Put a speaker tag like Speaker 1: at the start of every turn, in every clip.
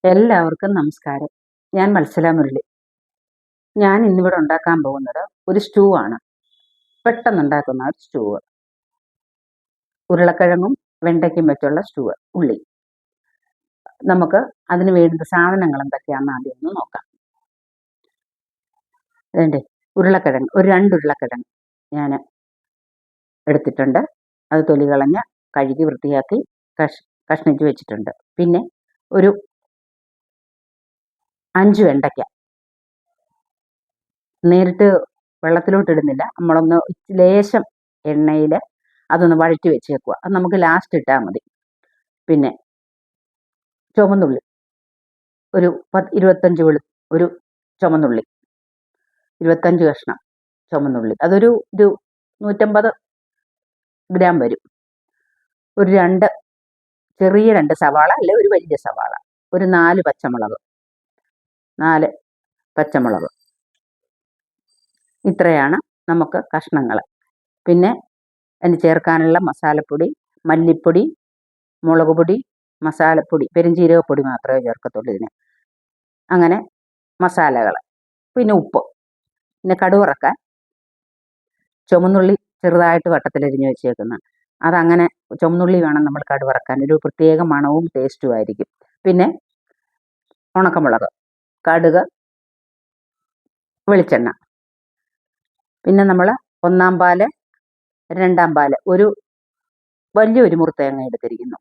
Speaker 1: എല്ലാവർക്കും നമസ്കാരം. ഞാൻ മത്സല മുരളി. ഞാൻ ഇന്നിവിടെ ഉണ്ടാക്കാൻ പോകുന്നത് ഒരു സ്റ്റൂ ആണ്. പെട്ടെന്നുണ്ടാക്കുന്ന ഒരു സ്റ്റൂ. ഉരുളക്കിഴങ്ങും വെണ്ടയ്ക്കും വെച്ചുള്ള സ്റ്റൂ. ഉള്ളി. നമുക്ക് അതിന് വേണ്ടുന്ന സാധനങ്ങൾ എന്തൊക്കെയാണെന്ന് ആദ്യം ഒന്ന് നോക്കാം. വേണ്ടേ ഉരുളക്കിഴങ്ങ്, ഒരു 2 ഉരുളക്കിഴങ്ങ് ഞാൻ എടുത്തിട്ടുണ്ട്. അത് തൊലി കളഞ്ഞ് കഴുകി വൃത്തിയാക്കി കഷ്ണിച്ച് വെച്ചിട്ടുണ്ട്. പിന്നെ ഒരു 5 വെണ്ടയ്ക്ക നേരിട്ട് വെള്ളത്തിലോട്ട് ഇടുന്നില്ല, നമ്മളൊന്ന് ലേശം എണ്ണയിൽ അതൊന്ന് വഴറ്റി വെച്ചേക്കുക. അത് നമുക്ക് ലാസ്റ്റ് ഇട്ടാൽ മതി. പിന്നെ ചുവന്നുള്ളി ഒരു 25 ഒരു ചുവന്നുള്ളി, 25 കഷ്ണം ചുവന്നുള്ളി. അതൊരു 150 ഗ്രാം വരും. ഒരു ചെറിയ 2 സവാള, അല്ലെ ഒരു വലിയ സവാള, ഒരു 4 പച്ചമുളക്. ഇത്രയാണ് നമുക്ക് കഷ്ണങ്ങൾ. പിന്നെ അതിന് ചേർക്കാനുള്ള മസാലപ്പൊടി, മല്ലിപ്പൊടി, മുളക് പൊടി, മസാലപ്പൊടി, പെരുംജീരകപ്പൊടി മാത്രമേ ചേർക്കത്തുള്ളൂ ഇതിന്. അങ്ങനെ മസാലകൾ. പിന്നെ ഉപ്പ്. പിന്നെ കടുക് വറക്കാൻ ചുവന്നുള്ളി ചെറുതായിട്ട് വട്ടത്തിലരിഞ്ഞ് വെച്ചേക്കുന്ന അതങ്ങനെ ചുവന്നുള്ളി വേണം നമ്മൾ കടുക് വറക്കാൻ. ഒരു പ്രത്യേക മണവും ടേസ്റ്റും ആയിരിക്കും. പിന്നെ ഉണക്കമുളക്, കടുക്, വെളിച്ചെണ്ണ. പിന്നെ നമ്മൾ 1-ാം പാല്, 2-ാം പാല്, ഒരു വലിയൊരു മുറി തേങ്ങ എടുത്തിരിക്കുന്നു.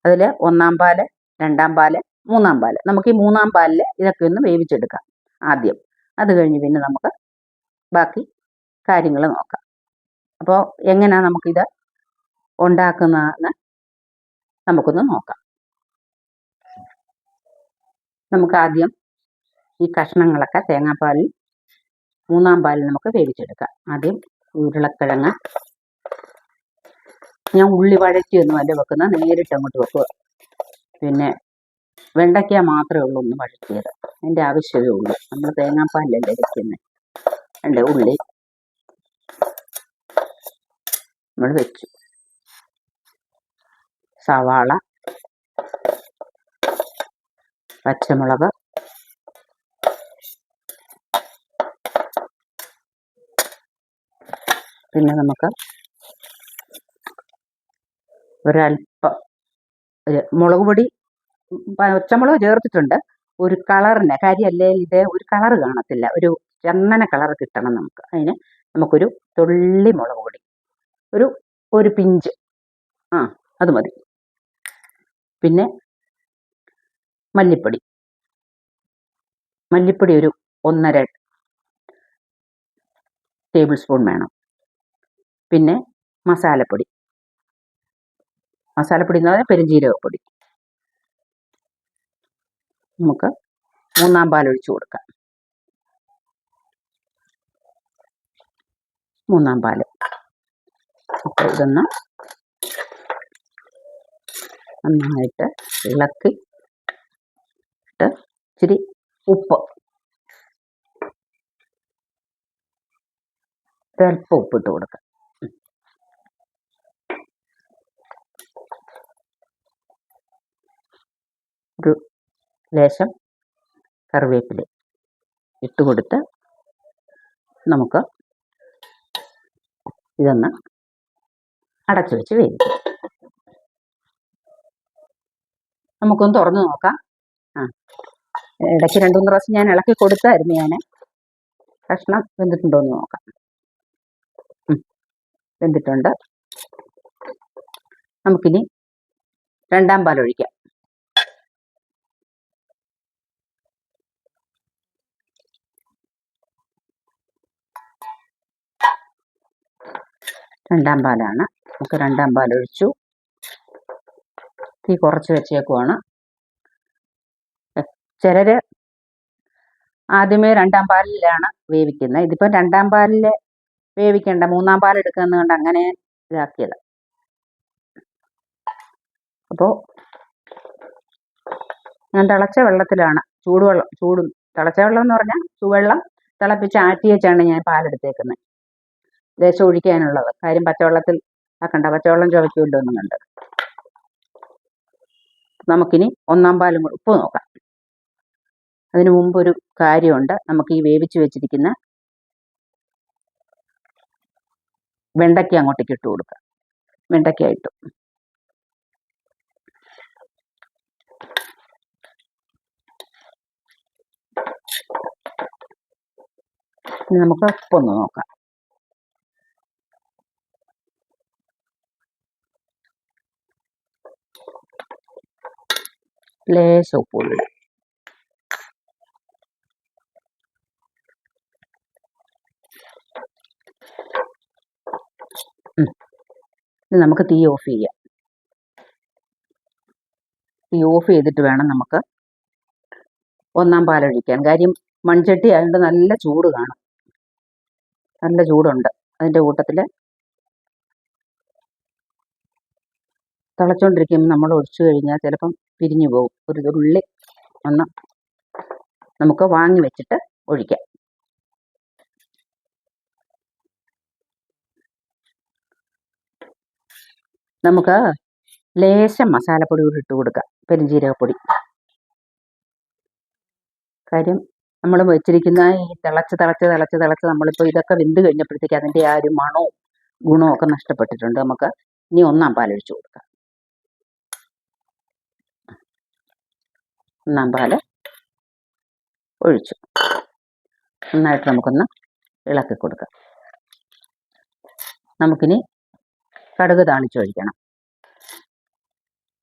Speaker 1: അതിൽ 1-ാം പാല്, 2-ാം പാല്, 3-ാം പാല്. നമുക്ക് ഈ 3-ാം പാലിൽ ഇതൊക്കെ ഒന്ന് വേവിച്ചെടുക്കാം ആദ്യം. അത് കഴിഞ്ഞ് പിന്നെ നമുക്ക് ബാക്കി കാര്യങ്ങൾ നോക്കാം. അപ്പോൾ എങ്ങനെയാണ് നമുക്കിത് ഉണ്ടാക്കുന്നതെന്ന് നമുക്കൊന്ന് നോക്കാം. നമുക്ക് ആദ്യം ഈ കഷ്ണങ്ങളൊക്കെ തേങ്ങാപ്പാലിൽ 3-ാം പാലിൽ നമുക്ക് വേവിച്ചെടുക്കാം. ആദ്യം ഉരുളക്കിഴങ്ങ് ഞാൻ ഉള്ളി വഴറ്റിയൊന്നുമല്ല വെക്കുന്നത്, നേരിട്ട് അങ്ങോട്ട് വെക്കുക. പിന്നെ വെണ്ടയ്ക്ക മാത്രമേ ഉള്ളൂ ഒന്ന് വഴറ്റിയത്, അതിൻ്റെ ആവശ്യമേ ഉള്ളൂ. നമ്മൾ തേങ്ങാപ്പാലിലല്ലേ വെക്കുന്നത്. ഉണ്ട് ഉള്ളി നമ്മൾ വെച്ചു. സവാള, പച്ചമുളക്, പിന്നെ നമുക്ക് ഒരല്പം മുളക് പൊടി, പച്ചമുളക് ചേർത്തിട്ടുണ്ട്. ഒരു കളറിന് കാര്യമല്ലേ, ഇത് ഒരു കളറ് കാണത്തില്ല, ഒരു ചന്ദന കളർ കിട്ടണം നമുക്ക്. അതിന് നമുക്കൊരു തുള്ളി മുളക് പൊടി, ഒരു പിഞ്ച്, അത് മതി. പിന്നെ മല്ലിപ്പൊടി ഒരു 1.5 ടേബിൾ സ്പൂൺ വേണം. പിന്നെ മസാലപ്പൊടി എന്ന് പറഞ്ഞാൽ പെരുംജീരകപ്പൊടി. നമുക്ക് 3-ാം പാൽ ഒഴിച്ചു കൊടുക്കാം. 3-ാം പാൽ. അപ്പോൾ ഇതൊന്ന് നന്നായിട്ട് ഇളക്കി ഇട്ട് ഇച്ചിരി ഉപ്പ്, ഒരല്പം ഉപ്പിട്ട് കൊടുക്കാം. ഒരു ലേശം കറിവേപ്പില ഇട്ട് കൊടുത്ത് നമുക്ക് ഇതൊന്ന് അടച്ചു വെച്ച് വേവിക്കാം. നമുക്കൊന്ന് തുറന്ന് നോക്കാം. ഇടയ്ക്ക് 2-3 പ്രാവശ്യം ഞാൻ ഇളക്കി കൊടുത്തായിരുന്നു. ഞാൻ കഷ്ണം വെന്തിട്ടുണ്ടോ എന്ന് നോക്കാം. വെന്തിട്ടുണ്ട്. നമുക്കിനി 2-ാം പാൽ ഒഴിക്കാം. രണ്ടാം പാലാണ്. നമുക്ക് 2-ാം പാൽ ഒഴിച്ചു. തീ കുറച്ച് വെച്ചേക്കുവാണ്. ചിലർ ആദ്യമേ 2-ാം പാലിലാണ് വേവിക്കുന്നത്. ഇതിപ്പം 2-ാം പാലിൽ വേവിക്കേണ്ട, 3-ാം പാൽ എടുക്കുന്നത് കൊണ്ട് അങ്ങനെ ഇതാക്കിയത്. അപ്പോൾ ഞാൻ തിളച്ച വെള്ളത്തിലാണ്, തിളച്ച വെള്ളം എന്ന് പറഞ്ഞാൽ ചൂടുവെള്ളം തിളപ്പിച്ച് ആറ്റി വെച്ചാണ് ഞാൻ പാലെടുത്തേക്കുന്നത്. ലേശം ഒഴിക്കാനുള്ളത്. കാര്യം പച്ചവെള്ളത്തിൽ ആക്കണ്ട, പച്ചവെള്ളം ചുവയ്ക്കുമല്ലോ എന്നുണ്ട്. നമുക്കിനി ഒന്നാം പാലും കൂടി ഉപ്പ് നോക്കാം. അതിനു മുമ്പ് ഒരു കാര്യമുണ്ട്. നമുക്ക് ഈ വേവിച്ച് വെച്ചിരിക്കുന്ന വെണ്ടയ്ക്ക അങ്ങോട്ടേക്ക് ഇട്ട് കൊടുക്കാം. വെണ്ടയ്ക്ക ഇട്ടു. ഇനി നമുക്ക് ഉപ്പൊന്ന് നോക്കാം. ലേശം ഉപ്പുള്ള. ഇനി നമുക്ക് തീ ഓഫ് ചെയ്യാം. തീ ഓഫ് ചെയ്തിട്ട് വേണം നമുക്ക് ഒന്നാം പാലൊഴിക്കാൻ. കാര്യം മൺചട്ടി ആയതുകൊണ്ട് നല്ല ചൂട് കാണും, നല്ല ചൂടുണ്ട്. അതിൻ്റെ കൂട്ടത്തിൽ തിളച്ചുകൊണ്ടിരിക്കുമ്പോൾ നമ്മൾ ഒഴിച്ചു കഴിഞ്ഞാൽ ചിലപ്പം പിരിഞ്ഞു പോകും. ഒരു തുള്ളി ഒന്ന് നമുക്ക് വാങ്ങി വെച്ചിട്ട് ഒഴിക്കാം. നമുക്ക് ലേശം മസാലപ്പൊടി കൂടി ഇട്ട് കൊടുക്കാം, പെരുംജീരകപ്പൊടി. കാര്യം നമ്മൾ വെച്ചിരിക്കുന്ന ഈ തിളച്ച് നമ്മളിപ്പോൾ ഇതൊക്കെ വെന്ത് കഴിഞ്ഞപ്പോഴത്തേക്ക് അതിൻ്റെ ആ ഒരു മണവും ഗുണവും ഒക്കെ നഷ്ടപ്പെട്ടിട്ടുണ്ട്. നമുക്ക് ഇനി ഒന്നാം പാലൊഴിച്ചു കൊടുക്കാം. ഒന്നാം പാല് ഒഴിച്ചു നന്നായിട്ട് നമുക്കൊന്ന് ഇളക്കി കൊടുക്കാം. നമുക്കിനി കടുക് താളിച്ചൊഴിക്കണം.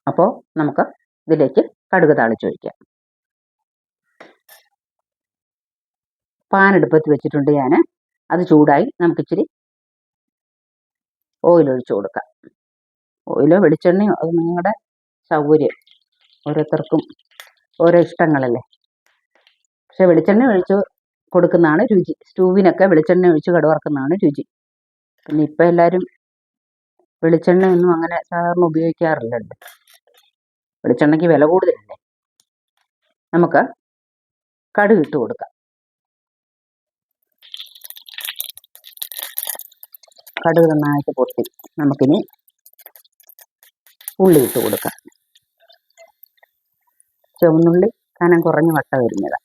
Speaker 1: അപ്പോൾ നമുക്ക് ഇതിലേക്ക് കടുക് താളിച്ചൊഴിക്കാം. പാൻ അടുപ്പത്ത് വെച്ചിട്ടുണ്ട് ഞാൻ. അത് ചൂടായി. നമുക്കിച്ചിരി ഓയിൽ ഒഴിച്ചു കൊടുക്കാം. ഓയിലോ വെളിച്ചെണ്ണയോ അത് നിങ്ങളുടെ സൗകര്യം, ഓരോരുത്തർക്കും ഓരോ ഇഷ്ടങ്ങളല്ലേ. പക്ഷെ വെളിച്ചെണ്ണ ഒഴിച്ച് കൊടുക്കുന്നതാണ് രുചി. സ്റ്റൂവിനൊക്കെ വെളിച്ചെണ്ണ ഒഴിച്ച് കടുവറക്കുന്നതാണ് രുചി. പിന്നെ ഇപ്പം എല്ലാവരും വെളിച്ചെണ്ണയൊന്നും അങ്ങനെ സാധാരണ ഉപയോഗിക്കാറില്ലല്ലോ. വെളിച്ചെണ്ണയ്ക്ക് വില കൂടുതലല്ലേ. നമുക്ക് കടുക് ഇട്ട് കൊടുക്കാം. കടുക് നന്നായിട്ട് പൊട്ടി. നമുക്കിനി ഉള്ളി ഇട്ട് കൊടുക്കാം. ചുവന്നുള്ളി കനം കുറഞ്ഞ് വട്ട വരുന്നത്.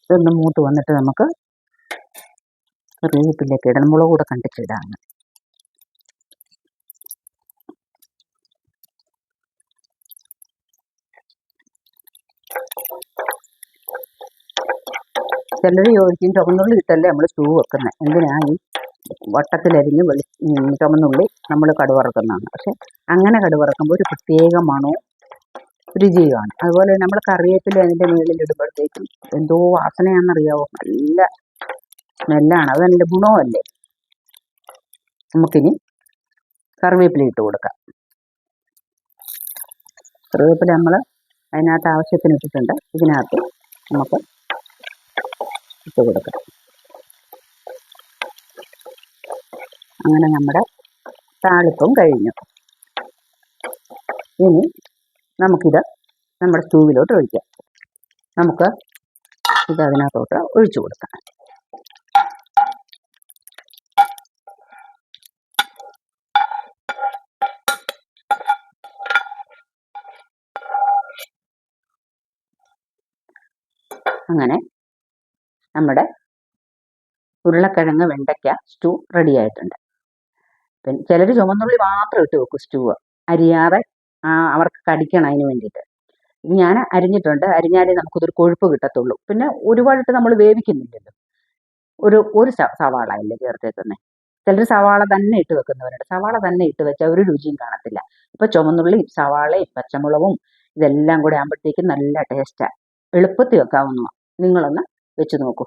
Speaker 1: ഇതൊന്ന് മൂത്ത് വന്നിട്ട് നമുക്ക് കറിവേപ്പിലേക്ക് ഇടണം. മുളക് കൂടെ കണ്ടിച്ചിടാണ്. ചിലർ ചോദിക്കും ചുവന്നുള്ളി ഇട്ടല്ലേ നമ്മൾ സ്റ്റൂ വെക്കുന്നത്, എന്തിനാ ഈ വട്ടത്തിലരിഞ്ഞ് ചുവന്നുള്ളി നമ്മൾ കടുവറക്കുന്നതാണ്. പക്ഷെ അങ്ങനെ കടുവറക്കുമ്പോൾ ഒരു പ്രത്യേക മണവും രുചിയുമാണ്. അതുപോലെ നമ്മൾ കറിവേപ്പില അതിൻ്റെ മുകളിൽ ഇടുമ്പോഴത്തേക്കും എന്തോ വാസനയാണെന്നറിയാവോ, നല്ല സ്മെല്ലാണ്. അത് നല്ല ഗുണമല്ലേ. നമുക്കിനി കറിവേപ്പില ഇട്ട് കൊടുക്കാം. കറിവേപ്പില നമ്മൾ അതിനകത്ത് ആവശ്യത്തിന് ഇട്ടിട്ടുണ്ട്. ഇതിനകത്ത് നമുക്ക് ഇട്ട് കൊടുക്കാം. അങ്ങനെ നമ്മുടെ താളിപ്പും കഴിഞ്ഞു. ഇനി നമുക്കിത് നമ്മുടെ സ്റ്റൂവിലോട്ട് ഒഴിക്കാം. നമുക്ക് ഇത് അതിനകത്തോട്ട് ഒഴിച്ചു കൊടുക്കാം. അങ്ങനെ നമ്മുടെ ഉരുളക്കിഴങ്ങ് വെണ്ടയ്ക്ക സ്റ്റൂ റെഡി ആയിട്ടുണ്ട്. പിന്നെ ചിലർ ചുവന്നുള്ളി മാത്രം ഇട്ട് വെക്കും സ്റ്റൂ, അരിയാതെ അവർക്ക് കടിക്കണം അതിന് വേണ്ടിയിട്ട്. ഇത് ഞാൻ അരിഞ്ഞിട്ടുണ്ട്. അരിഞ്ഞാലേ നമുക്കിതൊരു കൊഴുപ്പ് കിട്ടത്തുള്ളൂ. പിന്നെ ഒരുപാടിട്ട് നമ്മൾ വേവിക്കുന്നില്ലല്ലോ. ഒരു സവാള അല്ലേ ചേർത്തേക്കുന്നത്. ചിലർ സവാള തന്നെ ഇട്ട് വെക്കുന്നവരുണ്ട്. സവാള തന്നെ ഇട്ട് വെച്ചാൽ ഒരു രുചിയും കാണത്തില്ല. ഇപ്പം ചുവന്നുള്ളിയും സവാളയും പച്ചമുളകും ഇതെല്ലാം കൂടെ ആകുമ്പോഴത്തേക്കും നല്ല ടേസ്റ്റാണ്. എളുപ്പത്തിൽ വെക്കാവുന്നതാണ്. നിങ്ങളൊന്ന് വെച്ച് നോക്കൂ.